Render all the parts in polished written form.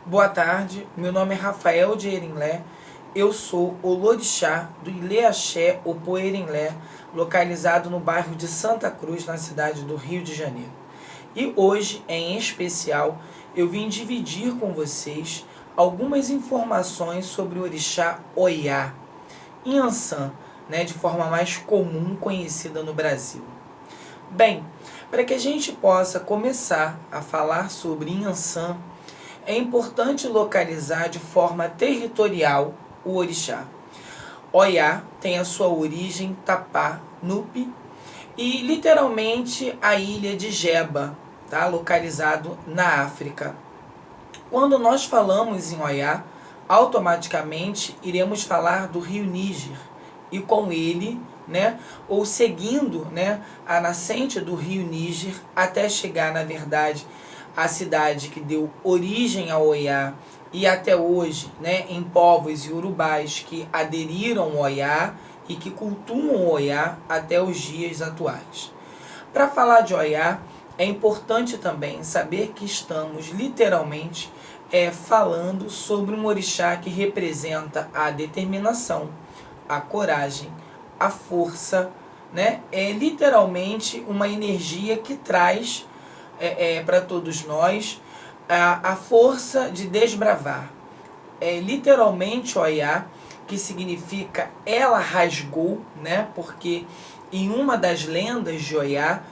Boa tarde, meu nome é Rafael de Erinlé, eu sou o Lorixá do Ilê-Axé Opoerinlé, localizado no bairro de Santa Cruz, na cidade do Rio de Janeiro. E hoje, em especial, eu vim dividir com vocês algumas informações sobre o orixá Oiá, Inhansã, de forma mais comum conhecida no Brasil. Bem, para que a gente possa começar a falar sobre Inhansã, é importante localizar de forma territorial o orixá. Oiá tem a sua origem Tapá, Nupe, e literalmente a ilha de Jeba, tá? Localizado na África. Quando nós falamos em Oiá, automaticamente iremos falar do rio Níger, e com ele, ou seguindo, a nascente do rio Níger até chegar, na verdade, à cidade que deu origem ao Oiá, e até hoje, em povos iorubás que aderiram ao Oiá e que cultuam o Oiá até os dias atuais. Para falar de Oiá, é importante também saber que estamos literalmente falando sobre um orixá que representa a determinação, a coragem, a força, é literalmente uma energia que traz para todos nós a força de desbravar. É literalmente Oiá, que significa ela rasgou, porque em uma das lendas de Oiá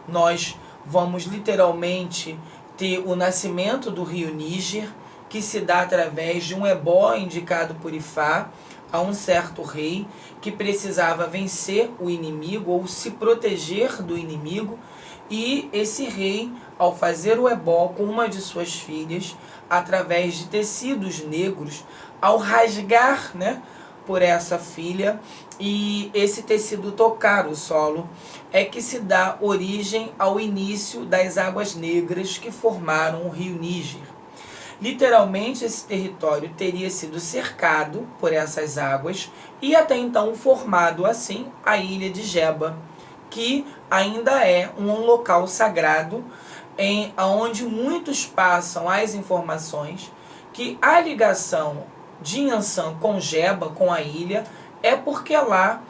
nós vamos literalmente ter o nascimento do rio Níger, que se dá através de um ebó indicado por Ifá a um certo rei que precisava vencer o inimigo ou se proteger do inimigo, e esse rei, ao fazer o ebó com uma de suas filhas, através de tecidos negros, ao rasgar, por essa filha, e esse tecido tocar o solo, é que se dá origem ao início das águas negras que formaram o rio Níger. Literalmente, esse território teria sido cercado por essas águas e até então formado assim a ilha de Jeba, que ainda é um local sagrado onde muitos passam as informações que a ligação de Inhansã com Jeba, com a ilha, é porque lá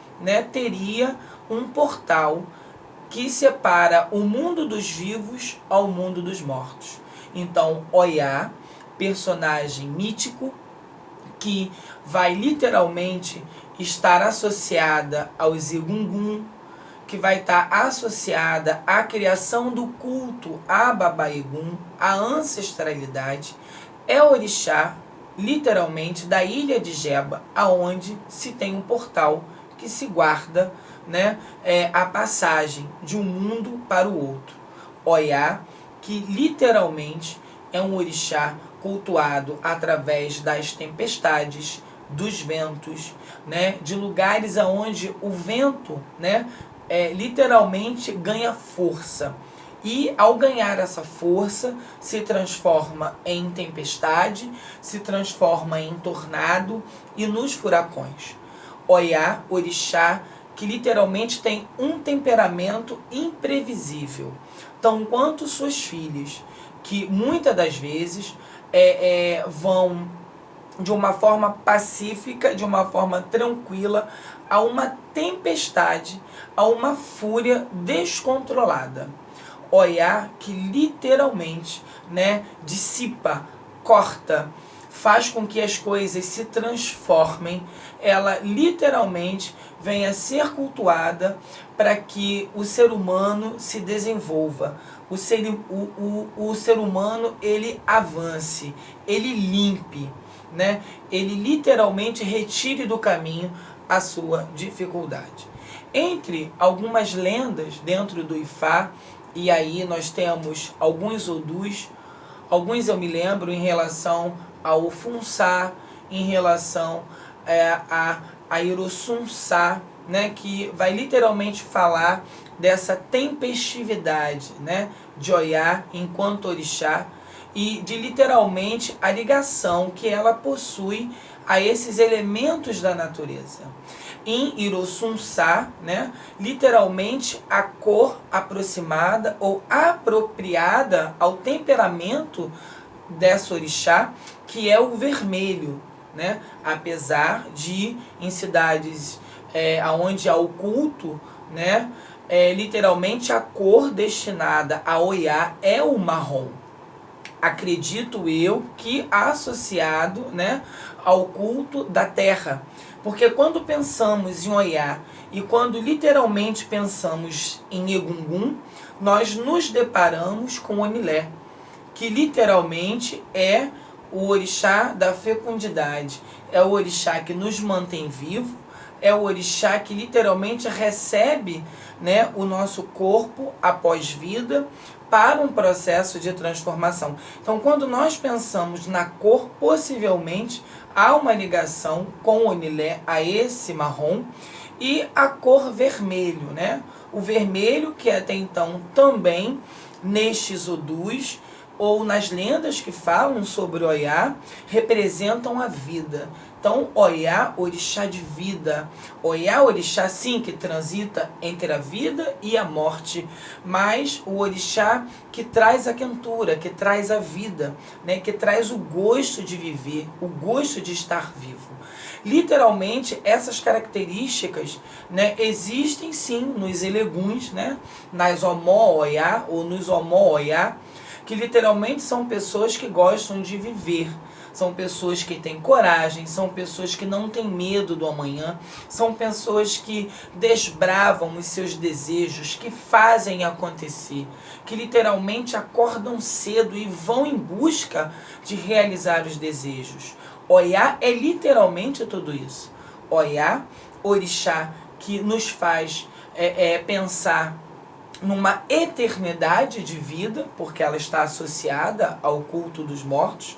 teria um portal que separa o mundo dos vivos ao mundo dos mortos. Então, Oiá, personagem mítico, que vai literalmente estar associada aos Egungun, que vai estar associada à criação do culto a Babá-Egum, à ancestralidade, é orixá, literalmente, da ilha de Jeba, aonde se tem um portal que se guarda a passagem de um mundo para o outro. Oiá, que literalmente é um orixá cultuado através das tempestades, dos ventos, de lugares aonde o vento, literalmente ganha força. E ao ganhar essa força, se transforma em tempestade, se transforma em tornado e nos furacões. Oiá, orixá, que literalmente tem um temperamento imprevisível, tão quanto suas filhas, que muitas das vezes vão de uma forma pacífica, de uma forma tranquila, a uma tempestade, a uma fúria descontrolada. Oiá, que literalmente dissipa, corta, faz com que as coisas se transformem, ela literalmente venha a ser cultuada para que o ser humano se desenvolva, o ser humano ele avance, ele limpe, ele literalmente retire do caminho a sua dificuldade. Entre algumas lendas dentro do Ifá, e aí nós temos alguns odus, alguns eu me lembro em relação ao Funsá, em relação a Irosunsá, que vai literalmente falar dessa tempestividade, de Oiá enquanto orixá, e de literalmente a ligação que ela possui a esses elementos da natureza. Em Irosunsá, literalmente a cor aproximada ou apropriada ao temperamento dessa orixá, que é o vermelho, né? Apesar de em cidades onde há o culto, né? Literalmente a cor destinada a Oiá é o marrom. Acredito eu que associado, né, ao culto da terra. Porque quando pensamos em Oiá e quando literalmente pensamos em Egungun, nós nos deparamos com Onilé, que literalmente é o orixá da fecundidade, é o orixá que nos mantém vivo, é o orixá que literalmente recebe, né, o nosso corpo após vida para um processo de transformação. Então, quando nós pensamos na cor, possivelmente há uma ligação com o Onilé, a esse marrom, e a cor vermelho, né? O vermelho que até então também nestes odus ou nas lendas que falam sobre Oiá, representam a vida. Então, Oiá, orixá de vida. Oiá, orixá, sim, que transita entre a vida e a morte, mas o orixá que traz a quentura, que traz a vida, né? Que traz o gosto de viver, o gosto de estar vivo. Literalmente, essas características, né, existem sim nos eleguns, né? Nas Omó-Oiá ou nos Omó-Oiá, que literalmente são pessoas que gostam de viver, são pessoas que têm coragem, são pessoas que não têm medo do amanhã, são pessoas que desbravam os seus desejos, que fazem acontecer, que literalmente acordam cedo e vão em busca de realizar os desejos. Oiá é literalmente tudo isso. Oiá, orixá, que nos faz pensar numa eternidade de vida, porque ela está associada ao culto dos mortos.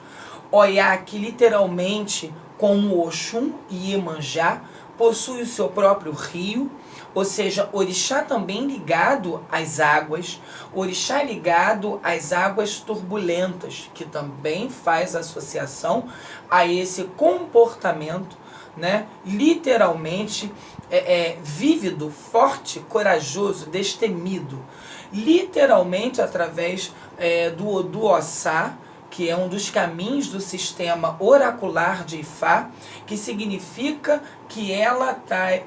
Oiá, que literalmente, como Oxum e Iemanjá, possui o seu próprio rio, ou seja, orixá também ligado às águas, orixá ligado às águas turbulentas, que também faz associação a esse comportamento, né, literalmente vívido, forte, corajoso, destemido, literalmente através do Odu Ossá, que é um dos caminhos do sistema oracular de Ifá, que significa que ela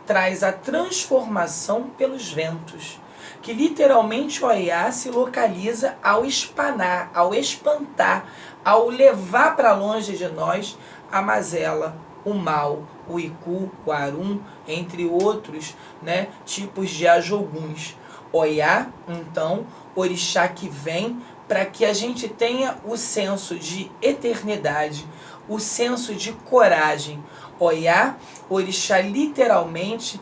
traz a transformação pelos ventos, que literalmente Oiá se localiza ao espanar, ao espantar, ao levar para longe de nós a mazela, o mal, o Iku, o Arum, entre outros, né, tipos de ajoguns. Oiá, então, orixá que vem para que a gente tenha o senso de eternidade, o senso de coragem. Oiá, orixá literalmente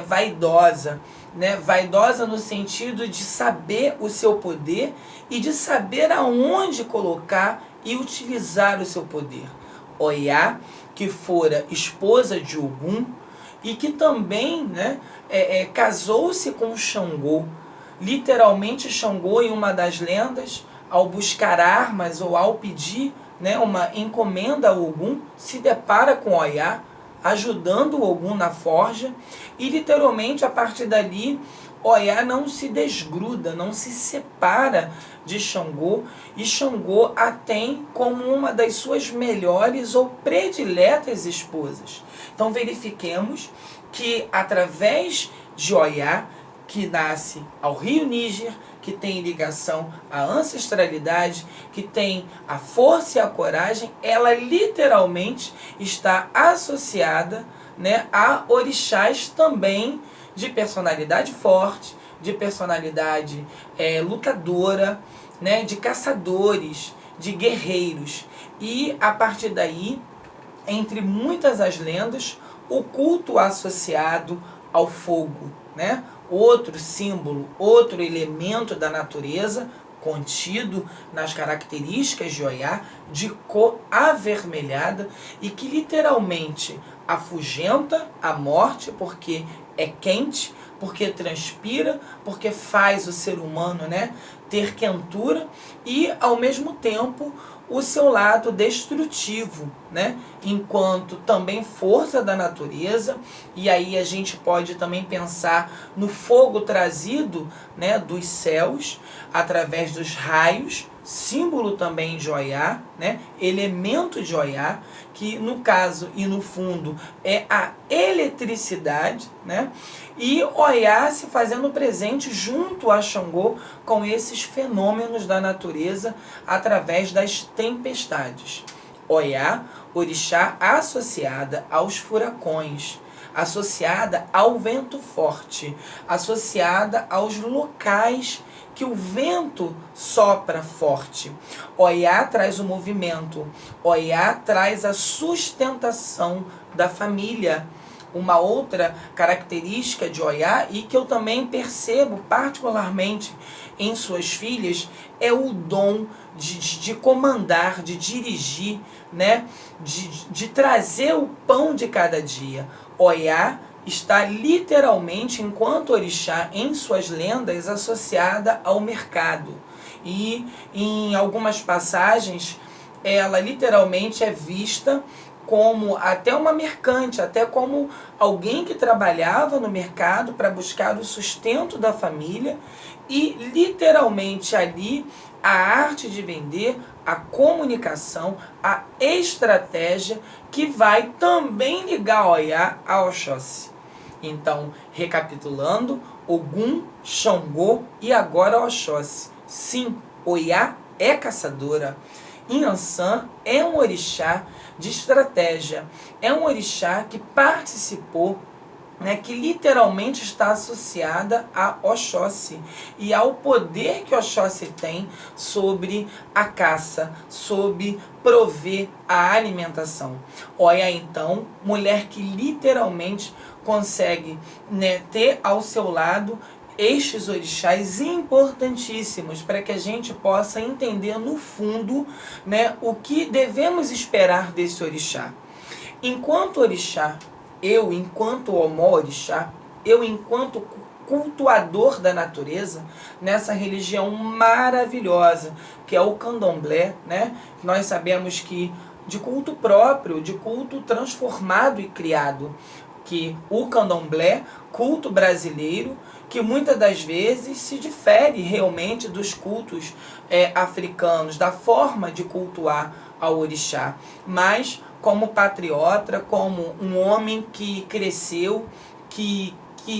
vaidosa, né? Vaidosa no sentido de saber o seu poder e de saber aonde colocar e utilizar o seu poder. Oiá, que fora esposa de Ogum e que também, né, casou-se com Xangô. Literalmente, Xangô, em uma das lendas, ao buscar armas ou ao pedir, né, uma encomenda a Ogum, se depara com Oiá, ajudando o Ogum na forja, e literalmente, a partir dali, Oiá não se desgruda, não se separa de Xangô, e Xangô a tem como uma das suas melhores ou prediletas esposas. Então verifiquemos que através de Oiá, que nasce ao rio Níger, que tem ligação à ancestralidade, que tem a força e a coragem, ela literalmente está associada, né, a orixás também de personalidade forte, de personalidade lutadora, né, de caçadores, de guerreiros. E a partir daí, entre muitas as lendas, o culto associado ao fogo, né? Outro símbolo, outro elemento da natureza contido nas características de Oiá, de cor avermelhada e que literalmente afugenta a morte porque é quente, porque transpira, porque faz o ser humano, né, ter quentura, e ao mesmo tempo o seu lado destrutivo, né, enquanto também força da natureza. E aí a gente pode também pensar no fogo trazido, né, dos céus através dos raios, símbolo também de Oiá, né, elemento de Oiá, que no caso e no fundo é a eletricidade, né, e Oiá se fazendo presente junto a Xangô com esses fenômenos da natureza através das tempestades. Oiá, orixá associada aos furacões, associada ao vento forte, associada aos locais que o vento sopra forte. Oiá traz o movimento, Oiá traz a sustentação da família. Uma outra característica de Oiá, e que eu também percebo particularmente em suas filhas, é o dom de comandar, de dirigir, né? de trazer o pão de cada dia. Oiá está literalmente, enquanto orixá, em suas lendas, associada ao mercado. E em algumas passagens, ela literalmente é vista como até uma mercante, até como alguém que trabalhava no mercado para buscar o sustento da família, e literalmente ali a arte de vender, a comunicação, a estratégia, que vai também ligar Oiá a Oxóssi. Então, recapitulando, Ogum, Xangô e agora Oxóssi. Sim, Oiá é caçadora. Inhansã é um orixá de estratégia, é um orixá que participou, né, que literalmente está associada a Oxóssi e ao poder que Oxóssi tem sobre a caça, sobre prover a alimentação. Oiá, então, mulher que literalmente consegue, né, ter ao seu lado estes orixás importantíssimos para que a gente possa entender no fundo, né, o que devemos esperar desse orixá. Enquanto orixá, eu enquanto omó-orixá, eu enquanto cultuador da natureza, nessa religião maravilhosa que é o candomblé, né? Nós sabemos que de culto próprio, de culto transformado e criado, que o candomblé, culto brasileiro, que muitas das vezes se difere realmente dos cultos africanos, da forma de cultuar ao orixá, mas como patriota, como um homem que cresceu, que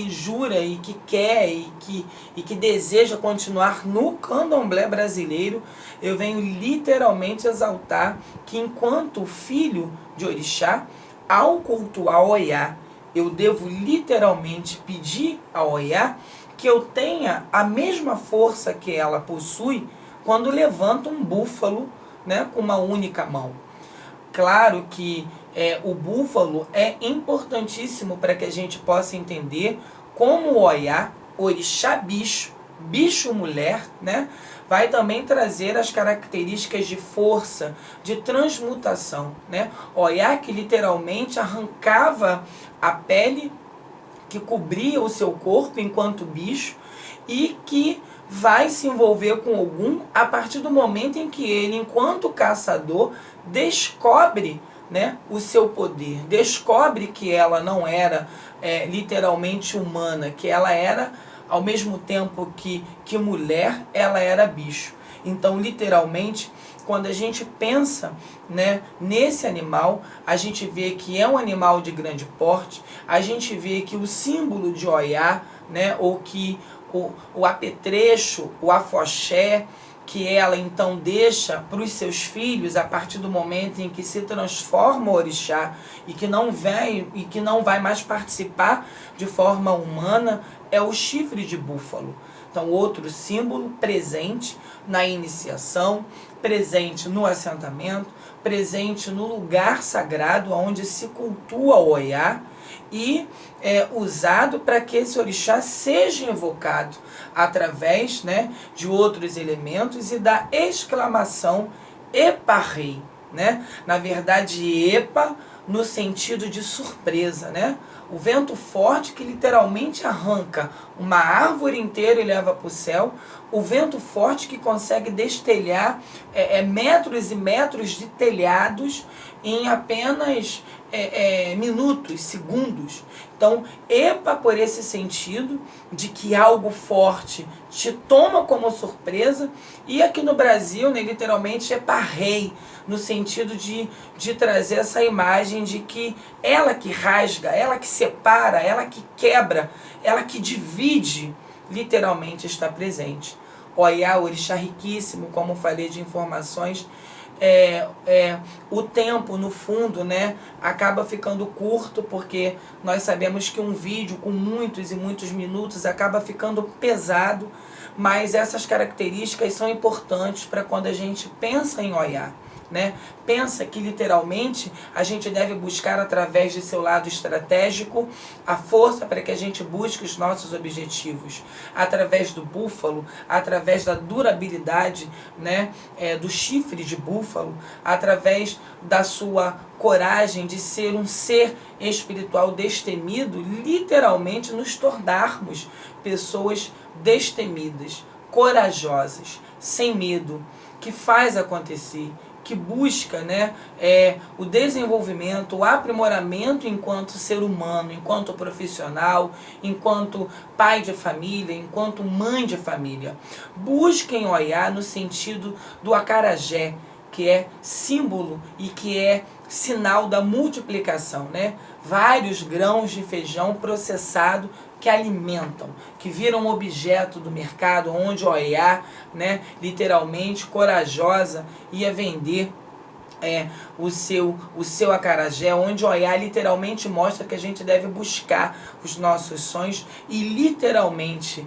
jura e que quer e que deseja continuar no candomblé brasileiro, eu venho literalmente exaltar que enquanto filho de orixá, ao cultuar Oiá, eu devo literalmente pedir a Oiá que eu tenha a mesma força que ela possui quando levanta um búfalo, né, com uma única mão. Claro que o búfalo é importantíssimo para que a gente possa entender como o Oiá, orixá bicho, bicho mulher, né, vai também trazer as características de força, de transmutação, né? Oiá que literalmente arrancava a pele que cobria o seu corpo enquanto bicho e que vai se envolver com Ogum a partir do momento em que ele, enquanto caçador, descobre, né, o seu poder, descobre que ela não era literalmente humana, que ela era, ao mesmo tempo que mulher, ela era bicho. Então, literalmente, quando a gente pensa, né, nesse animal, a gente vê que é um animal de grande porte, a gente vê que o símbolo de Oiá, né, ou que o apetrecho, o afoxé, que ela então deixa para os seus filhos a partir do momento em que se transforma o orixá e que não vai mais participar de forma humana, é o chifre de búfalo. Então, outro símbolo presente na iniciação, presente no assentamento, presente no lugar sagrado onde se cultua o Oiá, e usado para que esse orixá seja invocado através, né, de outros elementos e da exclamação Epa Rei, né? Na verdade, Epa no sentido de surpresa, né? O vento forte que literalmente arranca uma árvore inteira e leva para o céu. O vento forte que consegue destelhar metros e metros de telhados em apenas minutos, segundos. Então, epa por esse sentido de que algo forte te toma como surpresa. E aqui no Brasil, né, literalmente, eparrei, no sentido de trazer essa imagem de que ela que rasga, ela que separa, ela que quebra, ela que divide, literalmente está presente. Oiá, orixá riquíssimo, como falei, de informações. O tempo, no fundo, né, acaba ficando curto, porque nós sabemos que um vídeo com muitos e muitos minutos acaba ficando pesado, mas essas características são importantes para quando a gente pensa em Oiá. Né? Pensa que literalmente a gente deve buscar através de seu lado estratégico a força para que a gente busque os nossos objetivos, através do búfalo, através da durabilidade, né, do chifre de búfalo, através da sua coragem de ser um ser espiritual destemido, literalmente nos tornarmos pessoas destemidas, corajosas, sem medo, que faz acontecer, que busca, né, o desenvolvimento, o aprimoramento enquanto ser humano, enquanto profissional, enquanto pai de família, enquanto mãe de família. Busquem Oiá no sentido do acarajé, que é símbolo e que é sinal da multiplicação, né? Vários grãos de feijão processado que alimentam, que viram objeto do mercado, onde Oiá, né, literalmente corajosa, ia vender o seu acarajé, onde Oiá literalmente mostra que a gente deve buscar os nossos sonhos e literalmente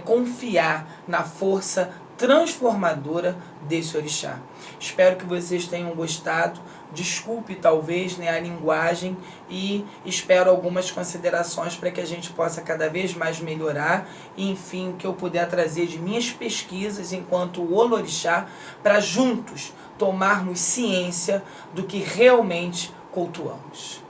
confiar na força transformadora desse orixá. Espero que vocês tenham gostado. Desculpe talvez, né, a linguagem, e espero algumas considerações para que a gente possa cada vez mais melhorar, e enfim, o que eu puder trazer de minhas pesquisas enquanto olorixá, para juntos tomarmos ciência do que realmente cultuamos.